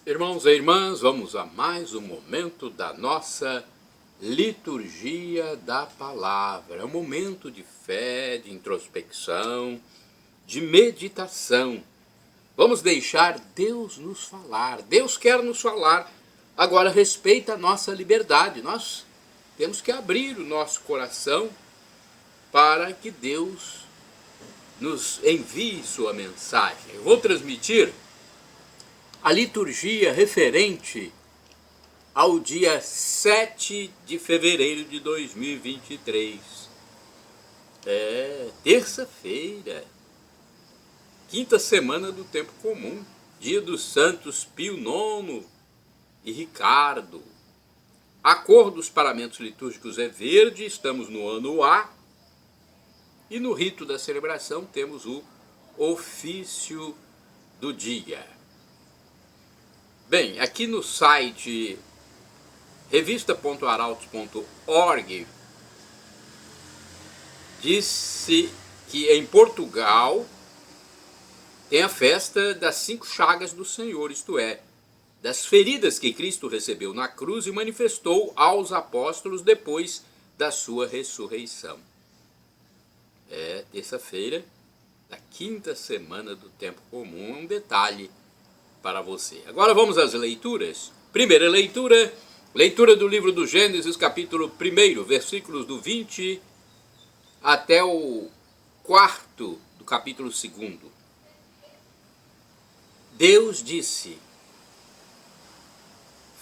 Irmãos e irmãs, vamos a mais um momento da nossa liturgia da palavra. É um momento de fé, de introspecção, de meditação. Vamos deixar Deus nos falar. Deus quer nos falar. Agora, respeita a nossa liberdade. Nós temos que abrir o nosso coração para que Deus nos envie sua mensagem. Eu vou transmitir a liturgia referente ao dia 7 de fevereiro de 2023. Terça-feira, quinta semana do tempo comum, dia dos santos Pio IX e Ricardo. A cor dos paramentos litúrgicos é verde, estamos no ano A, e no rito da celebração temos o ofício do dia. Bem, aqui no site revista.arautos.org disse que em Portugal tem a festa das 5 chagas do Senhor, isto é, das feridas que Cristo recebeu na cruz e manifestou aos apóstolos depois da sua ressurreição. É terça-feira da quinta semana do tempo comum, um detalhe para você. Agora vamos às leituras. Primeira leitura, leitura do livro do Gênesis, capítulo 1, versículos do 20 até o 4 do capítulo 2. Deus disse: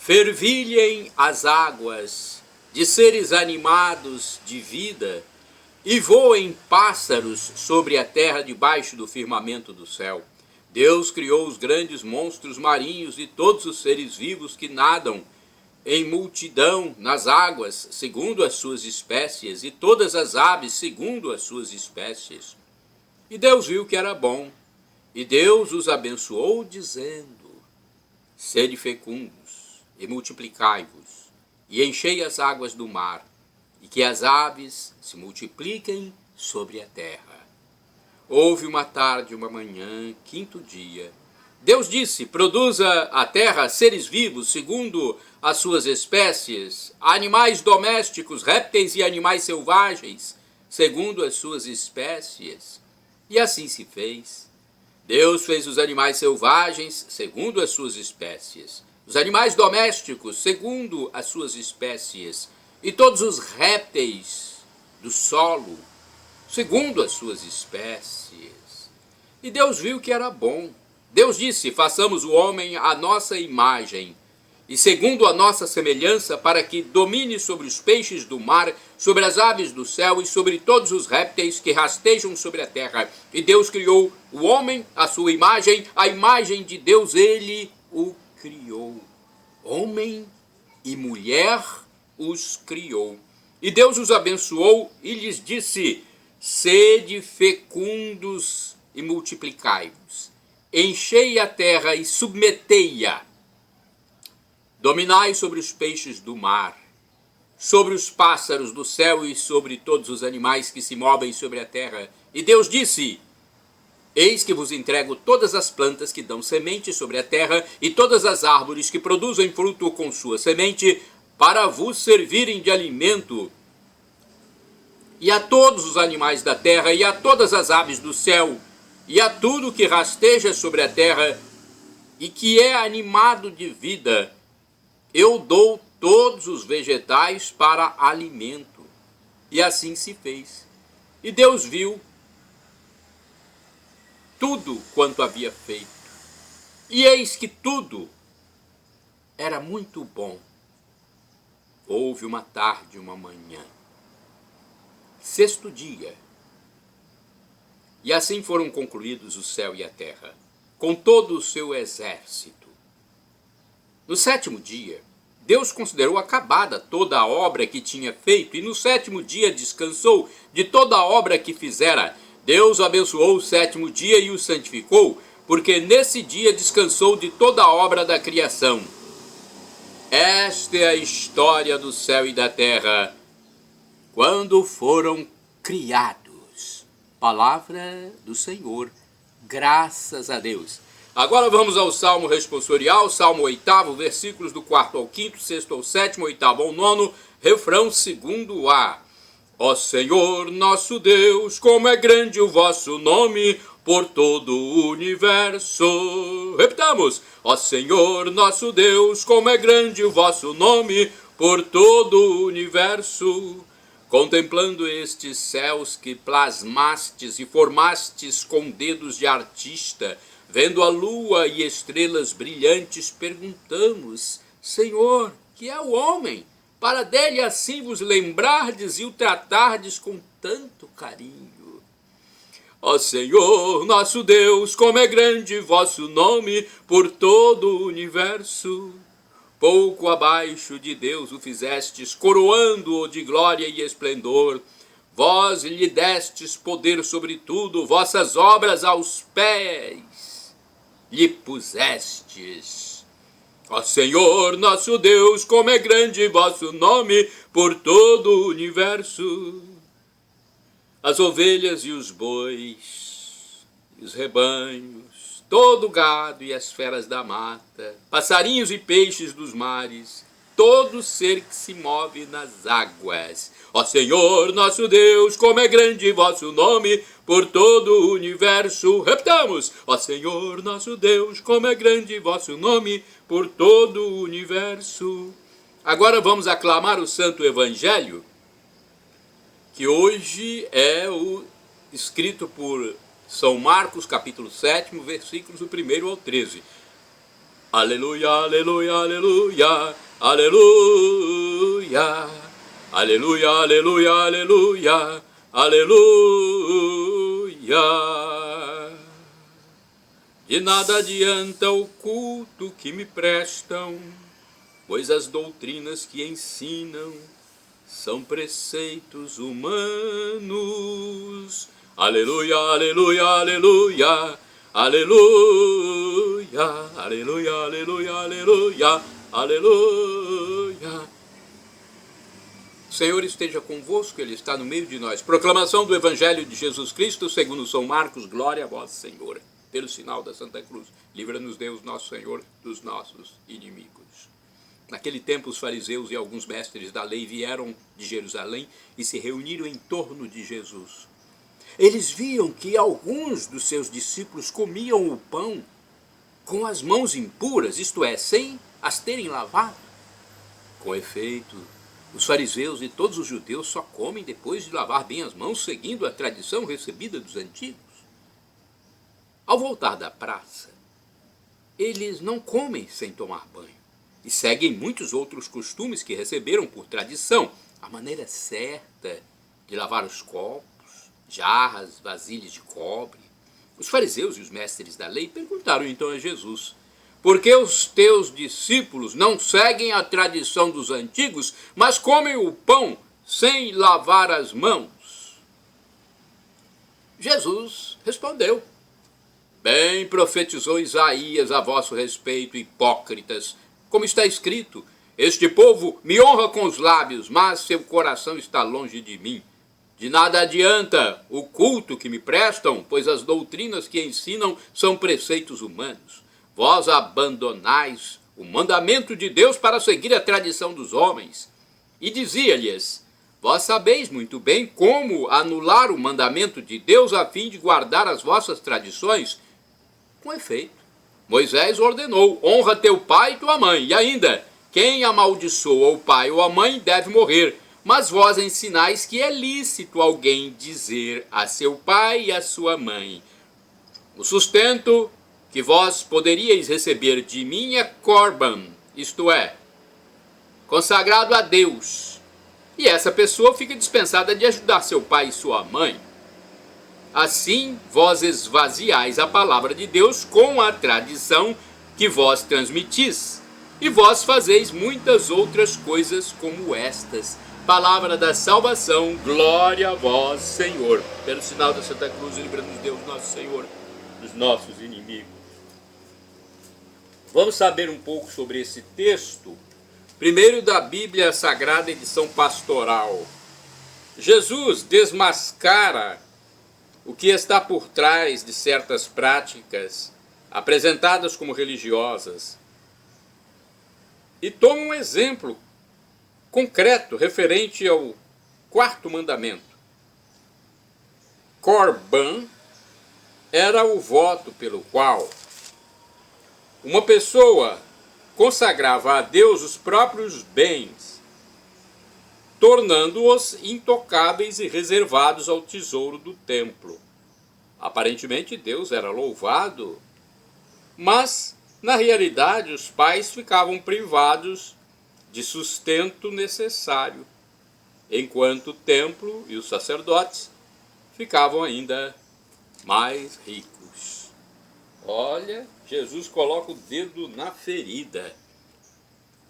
fervilhem as águas de seres animados de vida e voem pássaros sobre a terra debaixo do firmamento do céu. Deus criou os grandes monstros marinhos e todos os seres vivos que nadam em multidão nas águas, segundo as suas espécies, e todas as aves, segundo as suas espécies. E Deus viu que era bom, e Deus os abençoou, dizendo: sede fecundos, e multiplicai-vos, e enchei as águas do mar, e que as aves se multipliquem sobre a terra. Houve uma tarde, uma manhã, quinto dia. Deus disse: produza a terra seres vivos segundo as suas espécies, animais domésticos, répteis e animais selvagens, segundo as suas espécies. E assim se fez. Deus fez os animais selvagens segundo as suas espécies, os animais domésticos segundo as suas espécies, e todos os répteis do solo segundo as suas espécies. E Deus viu que era bom. Deus disse: façamos o homem à nossa imagem, e segundo a nossa semelhança, para que domine sobre os peixes do mar, sobre as aves do céu e sobre todos os répteis que rastejam sobre a terra. E Deus criou o homem à sua imagem, a imagem de Deus ele o criou. Homem e mulher os criou. E Deus os abençoou e lhes disse: sede fecundos e multiplicai-vos, enchei a terra e submetei-a, dominai sobre os peixes do mar, sobre os pássaros do céu e sobre todos os animais que se movem sobre a terra. E Deus disse: eis que vos entrego todas as plantas que dão semente sobre a terra e todas as árvores que produzem fruto com sua semente, para vos servirem de alimento. E a todos os animais da terra, e a todas as aves do céu, e a tudo que rasteja sobre a terra, e que é animado de vida, eu dou todos os vegetais para alimento. E assim se fez. E Deus viu tudo quanto havia feito, e eis que tudo era muito bom. Houve uma tarde, uma manhã, sexto dia. E assim foram concluídos o céu e a terra, com todo o seu exército. No sétimo dia, Deus considerou acabada toda a obra que tinha feito, e no sétimo dia descansou de toda a obra que fizera. Deus abençoou o sétimo dia e o santificou, porque nesse dia descansou de toda a obra da criação. Esta é a história do céu e da terra, quando foram criados. Palavra do Senhor, graças a Deus. Agora vamos ao Salmo responsorial, Salmo 8º, versículos do 4º ao 5º, 6º ao 7º, 8º ao 9º, refrão 2º. Ó Senhor, nosso Deus, como é grande o vosso nome por todo o universo. Repitamos. Ó Senhor, nosso Deus, como é grande o vosso nome por todo o universo. Contemplando estes céus que plasmastes e formastes com dedos de artista, vendo a lua e estrelas brilhantes, perguntamos: Senhor, que é o homem, para dele assim vos lembrardes e o tratardes com tanto carinho? Ó Senhor, nosso Deus, como é grande vosso nome por todo o universo. Pouco abaixo de Deus o fizestes, coroando-o de glória e esplendor. Vós lhe destes poder sobre tudo, vossas obras aos pés lhe pusestes. Ó Senhor, nosso Deus, como é grande vosso nome por todo o universo. As ovelhas e os bois, e os rebanhos, todo o gado e as feras da mata, passarinhos e peixes dos mares, todo ser que se move nas águas. Ó Senhor, nosso Deus, como é grande vosso nome por todo o universo. Repitamos. Ó Senhor, nosso Deus, como é grande vosso nome por todo o universo. Agora vamos aclamar o Santo Evangelho, que hoje é o escrito por São Marcos, capítulo 7, versículos do 1º ao 13. Aleluia, aleluia, aleluia, aleluia, aleluia, aleluia, aleluia, aleluia. De nada adianta o culto que me prestam, pois as doutrinas que ensinam são preceitos humanos. Aleluia, aleluia, aleluia, aleluia, aleluia, aleluia, aleluia, aleluia. O Senhor esteja convosco, Ele está no meio de nós. Proclamação do Evangelho de Jesus Cristo segundo São Marcos. Glória a vós, Senhor. Pelo sinal da Santa Cruz, livra-nos Deus, nosso Senhor, dos nossos inimigos. Naquele tempo, os fariseus e alguns mestres da lei vieram de Jerusalém e se reuniram em torno de Jesus. Eles viam que alguns dos seus discípulos comiam o pão com as mãos impuras, isto é, sem as terem lavado. Com efeito, os fariseus e todos os judeus só comem depois de lavar bem as mãos, seguindo a tradição recebida dos antigos. Ao voltar da praça, eles não comem sem tomar banho e seguem muitos outros costumes que receberam por tradição. A maneira certa de lavar os copos, jarras, vasilhas de cobre. Os fariseus e os mestres da lei perguntaram então a Jesus: por que os teus discípulos não seguem a tradição dos antigos, mas comem o pão sem lavar as mãos? Jesus respondeu: bem profetizou Isaías a vosso respeito, hipócritas, como está escrito: este povo me honra com os lábios, mas seu coração está longe de mim. De nada adianta o culto que me prestam, pois as doutrinas que ensinam são preceitos humanos. Vós abandonais o mandamento de Deus para seguir a tradição dos homens. E dizia-lhes: vós sabeis muito bem como anular o mandamento de Deus a fim de guardar as vossas tradições. Com efeito, Moisés ordenou: honra teu pai e tua mãe, e ainda, quem amaldiçoa o pai ou a mãe deve morrer. Mas vós ensinais que é lícito alguém dizer a seu pai e a sua mãe: o sustento que vós poderíeis receber de mim é corban, isto é, consagrado a Deus. E essa pessoa fica dispensada de ajudar seu pai e sua mãe. Assim, vós esvaziais a palavra de Deus com a tradição que vós transmitis, e vós fazeis muitas outras coisas como estas. Palavra da salvação, glória a vós, Senhor. Pelo sinal da Santa Cruz, livra-nos Deus, nosso Senhor, dos nossos inimigos. Vamos saber um pouco sobre esse texto, primeiro da Bíblia Sagrada, edição pastoral. Jesus desmascara o que está por trás de certas práticas apresentadas como religiosas, e toma um exemplo concreto referente ao quarto mandamento. Corban era o voto pelo qual uma pessoa consagrava a Deus os próprios bens, tornando-os intocáveis e reservados ao tesouro do templo. Aparentemente Deus era louvado, mas na realidade os pais ficavam privados de sustento necessário, enquanto o templo e os sacerdotes ficavam ainda mais ricos. Olha, Jesus coloca o dedo na ferida.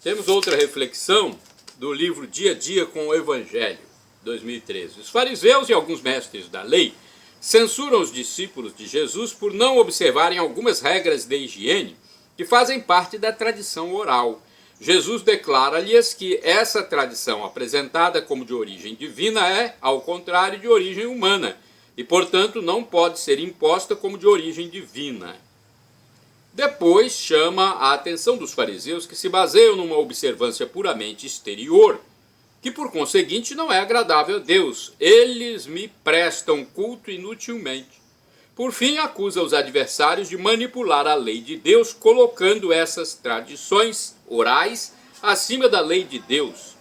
Temos outra reflexão do livro Dia a Dia com o Evangelho, 2013. Os fariseus e alguns mestres da lei censuram os discípulos de Jesus por não observarem algumas regras de higiene que fazem parte da tradição oral. Jesus declara-lhes que essa tradição apresentada como de origem divina é, ao contrário, de origem humana e, portanto, não pode ser imposta como de origem divina. Depois chama a atenção dos fariseus que se baseiam numa observância puramente exterior, que por conseguinte não é agradável a Deus. Eles me prestam culto inutilmente. Por fim, acusa os adversários de manipular a lei de Deus, colocando essas tradições orais acima da lei de Deus.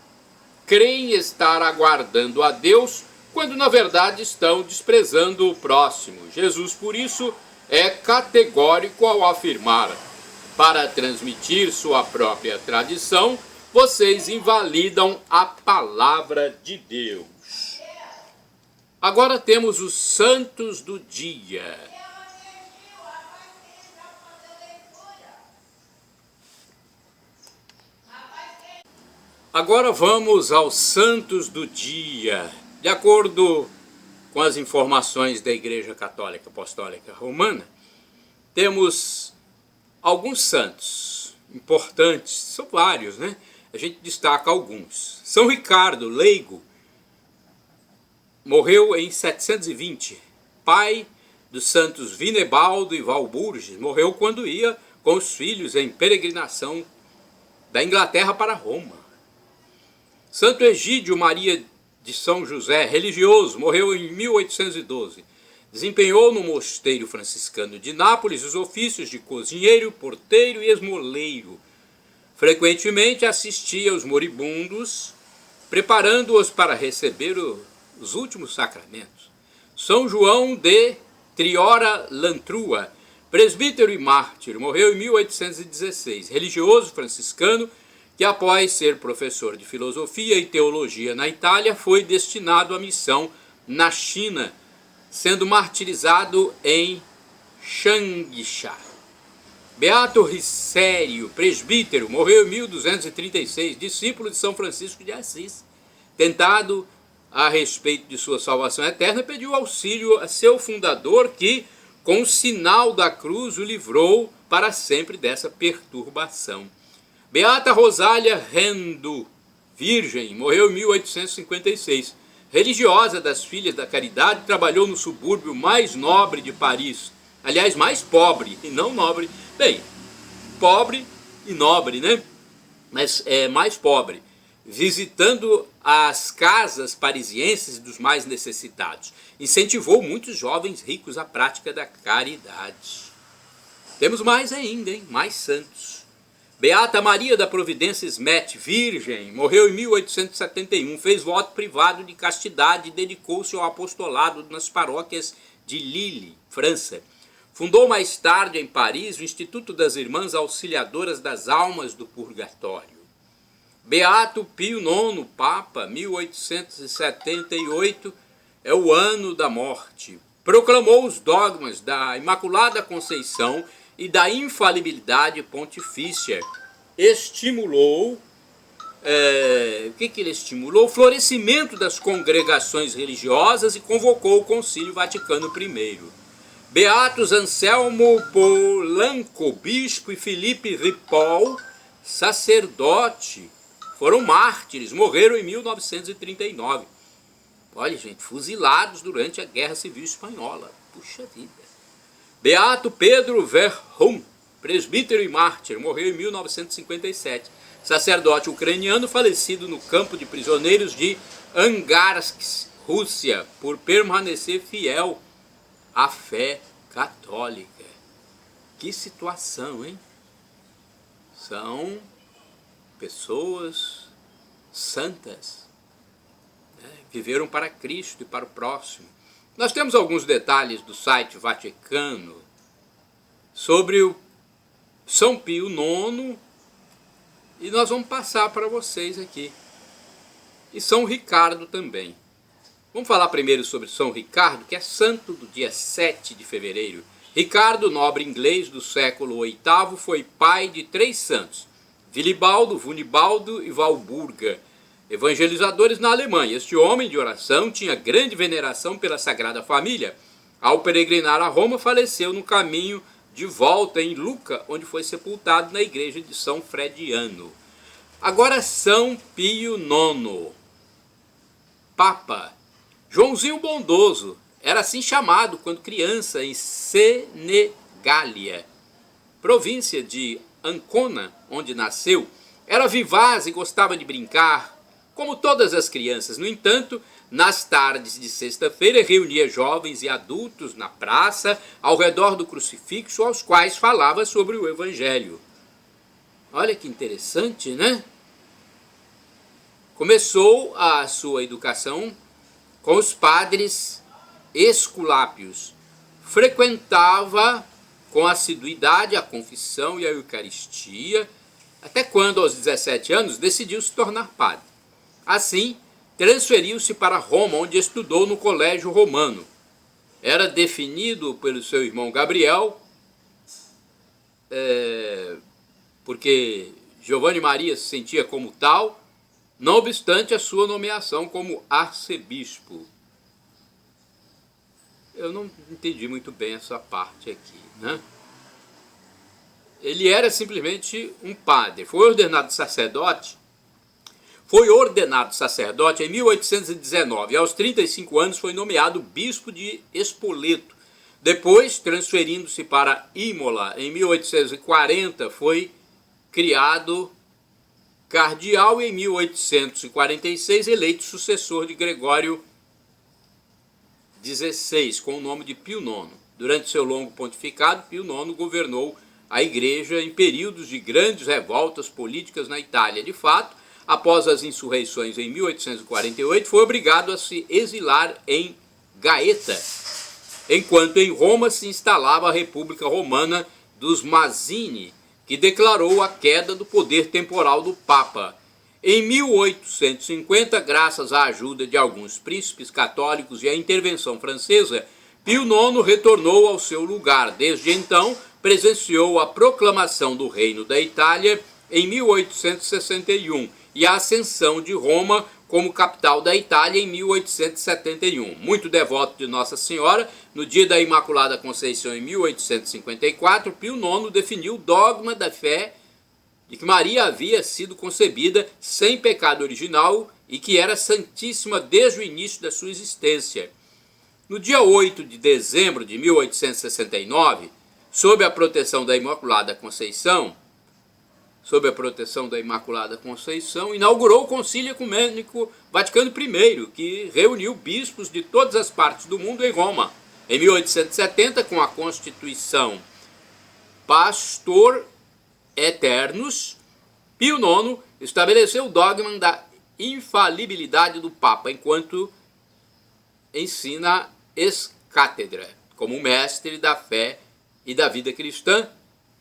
Creem estar aguardando a Deus, quando na verdade estão desprezando o próximo. Jesus, por isso, é categórico ao afirmar: para transmitir sua própria tradição, vocês invalidam a palavra de Deus. Agora temos os santos do dia. Agora vamos aos santos do dia. De acordo com as informações da Igreja Católica Apostólica Romana, temos alguns santos importantes, são vários, né? A gente destaca alguns. São Ricardo, leigo, morreu em 720. Pai dos santos Vinebaldo e Walburges, morreu quando ia com os filhos em peregrinação da Inglaterra para Roma. Santo Egídio Maria de São José, religioso, morreu em 1812. Desempenhou no mosteiro franciscano de Nápoles os ofícios de cozinheiro, porteiro e esmoleiro. Frequentemente assistia aos moribundos, preparando-os para receber os últimos sacramentos. São João de Triora Lantrua, presbítero e mártir, morreu em 1816, religioso franciscano que, após ser professor de filosofia e teologia na Itália, foi destinado à missão na China, sendo martirizado em Changsha. Beato Ricério, presbítero, morreu em 1236, discípulo de São Francisco de Assis. Tentado a respeito de sua salvação eterna, pediu auxílio a seu fundador, que, com o sinal da cruz, o livrou para sempre dessa perturbação. Beata Rosália Rendo, virgem, morreu em 1856. Religiosa das Filhas da Caridade, trabalhou no subúrbio mais nobre de Paris. Aliás, mais pobre e não nobre. Bem, pobre e nobre, né? Mas é mais pobre. Visitando as casas parisienses dos mais necessitados. Incentivou muitos jovens ricos à prática da caridade. Temos mais ainda, hein? Mais santos. Beata Maria da Providência Smet, virgem, morreu em 1871, fez voto privado de castidade e dedicou-se ao apostolado nas paróquias de Lille, França. Fundou mais tarde em Paris o Instituto das Irmãs Auxiliadoras das Almas do Purgatório. Beato Pio IX, Papa, 1878, é o ano da morte. Proclamou os dogmas da Imaculada Conceição e da infalibilidade pontifícia. Estimulou, o que ele estimulou? O florescimento das congregações religiosas e convocou o Concílio Vaticano I. Beatos Anselmo Polanco, bispo, e Felipe Ripoll, sacerdote, foram mártires, morreram em 1939. Olha, gente, fuzilados durante a Guerra Civil Espanhola. Puxa vida. Beato Pedro Verhom, presbítero e mártir, morreu em 1957. Sacerdote ucraniano falecido no campo de prisioneiros de Angarsk, Rússia, por permanecer fiel à fé católica. Que situação, hein? São pessoas santas, né? Viveram para Cristo e para o próximo. Nós temos alguns detalhes do site Vaticano sobre o São Pio IX e nós vamos passar para vocês aqui. E São Ricardo também. Vamos falar primeiro sobre São Ricardo, que é santo do dia 7 de fevereiro. Ricardo, nobre inglês do século VIII, foi pai de 3 santos, Vilibaldo, Vunibaldo e Walburga, evangelizadores na Alemanha. Este homem de oração tinha grande veneração pela Sagrada Família. Ao peregrinar a Roma, faleceu no caminho de volta em Lucca, onde foi sepultado na igreja de São Frediano. Agora São Pio IX, Papa. Joãozinho Bondoso era assim chamado quando criança em Senegália, província de Ancona, onde nasceu. Era vivaz e gostava de brincar, como todas as crianças. No entanto, nas tardes de sexta-feira, reunia jovens e adultos na praça, ao redor do crucifixo, aos quais falava sobre o Evangelho. Olha que interessante, né? Começou a sua educação com os padres esculápios. Frequentava com assiduidade a confissão e a Eucaristia, até quando, aos 17 anos, decidiu se tornar padre. Assim, transferiu-se para Roma, onde estudou no Colégio Romano. Era definido pelo seu irmão Gabriel, porque Giovanni Maria se sentia como tal, não obstante a sua nomeação como arcebispo. Eu não entendi muito bem essa parte aqui, né? Ele era simplesmente um padre. Foi ordenado sacerdote em 1819 e aos 35 anos foi nomeado bispo de Spoleto. Depois, transferindo-se para Imola, em 1840, foi criado cardeal e em 1846 eleito sucessor de Gregório XVI, com o nome de Pio IX. Durante seu longo pontificado, Pio IX governou a igreja em períodos de grandes revoltas políticas na Itália. De fato, após as insurreições em 1848, foi obrigado a se exilar em Gaeta, enquanto em Roma se instalava a República Romana dos Mazzini, que declarou a queda do poder temporal do Papa. Em 1850, graças à ajuda de alguns príncipes católicos e à intervenção francesa, Pio IX retornou ao seu lugar. Desde então, presenciou a proclamação do Reino da Itália em 1861 e a ascensão de Roma como capital da Itália em 1871. Muito devoto de Nossa Senhora, no dia da Imaculada Conceição em 1854, Pio IX definiu o dogma da fé de que Maria havia sido concebida sem pecado original e que era santíssima desde o início da sua existência. No dia 8 de dezembro de 1869, sob a proteção da Imaculada Conceição, inaugurou o Concílio Ecumênico Vaticano I, que reuniu bispos de todas as partes do mundo em Roma. Em 1870, com a Constituição Pastor Eternus, Pio IX estabeleceu o dogma da infalibilidade do Papa, enquanto ensina ex-cátedra, como mestre da fé e da vida cristã,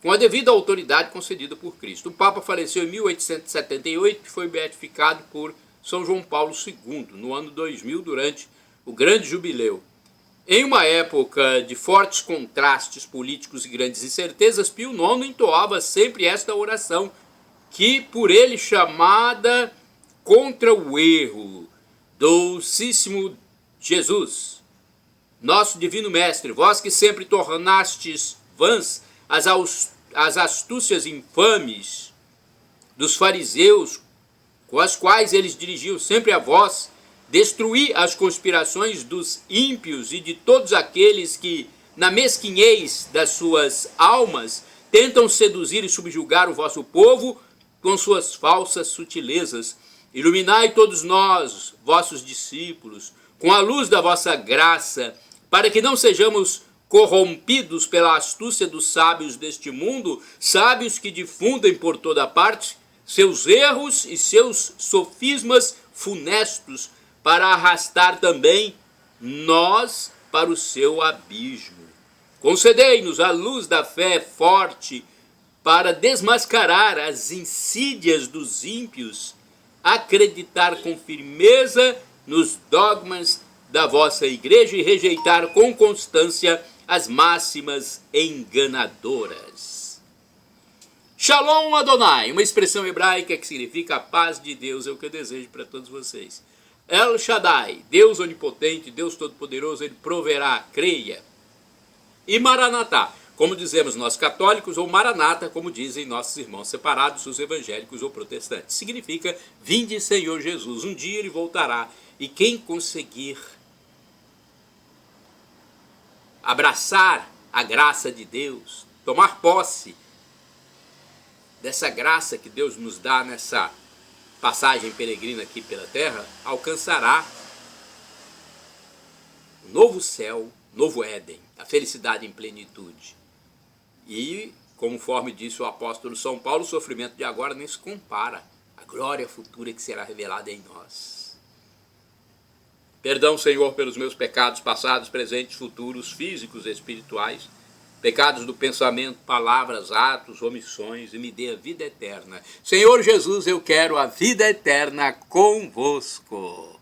com a devida autoridade concedida por Cristo. O Papa faleceu em 1878 e foi beatificado por São João Paulo II, no ano 2000, durante o grande jubileu. Em uma época de fortes contrastes políticos e grandes incertezas, Pio IX entoava sempre esta oração, que por ele chamada contra o erro: Dulcíssimo Jesus, nosso divino mestre, vós que sempre tornastes vãs as astúcias infames dos fariseus, com as quais eles dirigiam sempre a vós, destruí as conspirações dos ímpios e de todos aqueles que, na mesquinhez das suas almas, tentam seduzir e subjugar o vosso povo com suas falsas sutilezas. Iluminai todos nós, vossos discípulos, com a luz da vossa graça, para que não sejamos corrompidos pela astúcia dos sábios deste mundo, sábios que difundem por toda parte seus erros e seus sofismas funestos, para arrastar também nós para o seu abismo. Concedei-nos a luz da fé forte para desmascarar as insídias dos ímpios, acreditar com firmeza nos dogmas da vossa igreja e rejeitar com constância as máximas enganadoras. Shalom Adonai, uma expressão hebraica que significa a paz de Deus, é o que eu desejo para todos vocês. El Shaddai, Deus onipotente, Deus todo-poderoso, ele proverá, creia. E Maranatá, como dizemos nós católicos, ou Maranata, como dizem nossos irmãos separados, os evangélicos ou protestantes. Significa, vinde Senhor Jesus, um dia ele voltará, e quem conseguir abraçar a graça de Deus, tomar posse dessa graça que Deus nos dá nessa passagem peregrina aqui pela terra, alcançará um novo céu, novo Éden, a felicidade em plenitude. E, conforme disse o apóstolo São Paulo, o sofrimento de agora nem se compara à glória futura que será revelada em nós. Perdão, Senhor, pelos meus pecados passados, presentes, futuros, físicos e espirituais, pecados do pensamento, palavras, atos, omissões, e me dê a vida eterna. Senhor Jesus, eu quero a vida eterna convosco.